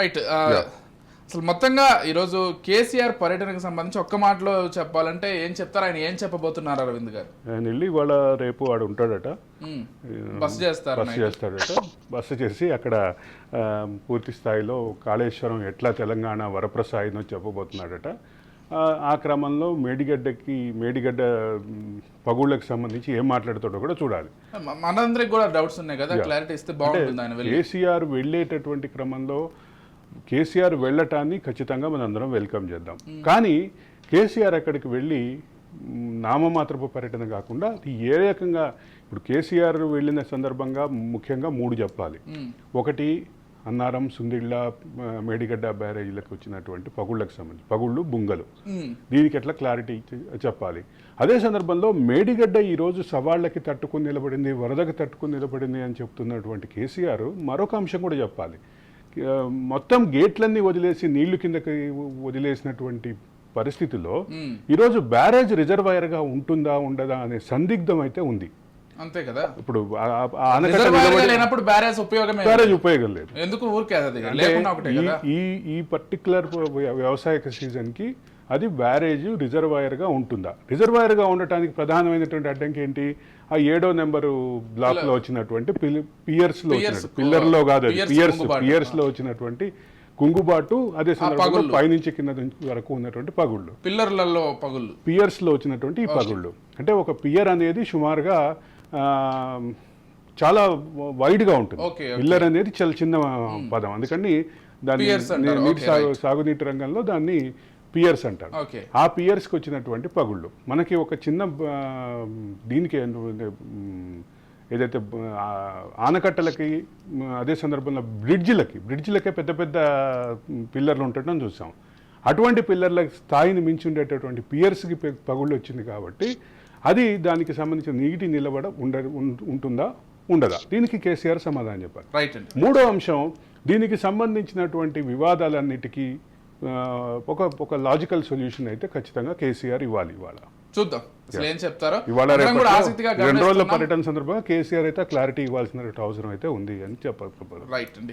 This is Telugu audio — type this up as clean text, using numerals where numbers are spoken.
రైట్. అసలు మొత్తంగా ఈరోజు కేసీఆర్ పర్యటనకు సంబంధించి ఒక్క మాటలో చెప్పాలంటే ఏం చెప్తారు, ఆయన ఏం చెప్పబోతున్నారు అరవింద్ గారు? ఆయన వెళ్ళి ఇవాళ రేపు వాడు ఉంటాడట, బస్ చేస్తాడట. బస్సు చేసి అక్కడ పూర్తి స్థాయిలో కాళేశ్వరం ఎట్లా తెలంగాణ వరప్రసాదం చెప్పబోతున్నాడట. ఆ క్రమంలో మేడిగడ్డ పగుళ్ళకి సంబంధించి ఏం మాట్లాడుతాడో కూడా చూడాలి. మనందరికి కూడా డౌట్స్ ఉన్నాయి కదా, క్లారిటీ ఇస్తే బాగుంటుంది. ఆయన కేసీఆర్ వెళ్ళేటటువంటి క్రమంలో కేసీఆర్ వెళ్ళటాన్ని ఖచ్చితంగా మనందరం వెల్కమ్ చేద్దాం. కానీ కేసీఆర్ అక్కడికి వెళ్ళి నామమాత్రపు పర్యటన కాకుండా ఏ రకంగా ఇప్పుడు కేసీఆర్ వెళ్ళిన సందర్భంగా ముఖ్యంగా 3 చెప్పాలి. ఒకటి అన్నారం, సుందిళ్ళ, మేడిగడ్డ బ్యారేజీలకు వచ్చినటువంటి పగుళ్ళకు సంబంధించి పగుళ్ళు, బుంగలు, దీనికి ఎట్లా క్లారిటీ చెప్పాలి. అదే సందర్భంలో మేడిగడ్డ ఈరోజు సవాళ్ళకి తట్టుకుని నిలబడింది, వరదకి తట్టుకుని నిలబడింది అని చెప్తున్నటువంటి కేసీఆర్ మరొక అంశం కూడా చెప్పాలి. మొత్తం గేట్లన్నీ వదిలేసి నీళ్లు కిందకి వదిలేసినటువంటి పరిస్థితుల్లో ఈరోజు బ్యారేజ్ రిజర్వాయర్గా ఉంటుందా ఉండదా అనే సందిగ్ధం అయితే ఉంది. అంతే కదా. ఇప్పుడు బ్యారేజ్ ఉపయోగం లేదు. ఎందుకు ఈ పర్టికులర్ వ్యవసాయక సీజన్ కి అది బ్యారేజ్ రిజర్వాయర్గా ఉంటుందా? రిజర్వాయర్గా ఉండటానికి ప్రధానమైనటువంటి అడ్డంకి ఏంటి? ఆ 7వ నెంబరు బ్లాక్ లో వచ్చినటువంటి పిల్లర్లో కాదు, పియర్స్ లో వచ్చినటువంటి కుంగుబాటు, అదే సందర్భంలో పైనుంచి కింద వరకు ఉన్నటువంటి పగుళ్ళు, పియర్స్ లో వచ్చినటువంటి ఈ పగుళ్ళు. అంటే ఒక పియర్ అనేది సుమారుగా చాలా వైడ్ గా ఉంటుంది. పిల్లర్ అనేది చాలా చిన్న పదం, అందుకని దాన్ని నీటి సాగునీటి రంగంలో దాన్ని పియర్స్ అంటారు. ఆ పియర్స్కి వచ్చినటువంటి పగుళ్ళు మనకి ఒక చిన్న దీనికి ఏదైతే ఆనకట్టలకి, అదే సందర్భంలో బ్రిడ్జిలకే పెద్ద పెద్ద పిల్లర్లు ఉండటం చూసాం. అటువంటి పిల్లర్ల స్థాయిని మించి ఉండేటటువంటి పియర్స్కి పగుళ్ళు వచ్చింది కాబట్టి అది దానికి సంబంధించిన నీటి నిలబడ ఉంటుందా ఉండదా, దీనికి కేసీఆర్ సమాధానం చెప్పాలి. మూడో అంశం, దీనికి సంబంధించినటువంటి వివాదాలన్నిటికీ ఒక లాజికల్ సొల్యూషన్ అయితే ఖచ్చితంగా కేసీఆర్ ఇవ్వాలి. ఇవాళ చూద్దాం ఏం చెప్తారో. ఇవాళ 2 రోజుల పర్యటన సందర్భంగా కేసీఆర్ అయితే క్లారిటీ ఇవ్వాల్సిన అవసరం అయితే ఉంది అని చెప్పాలి.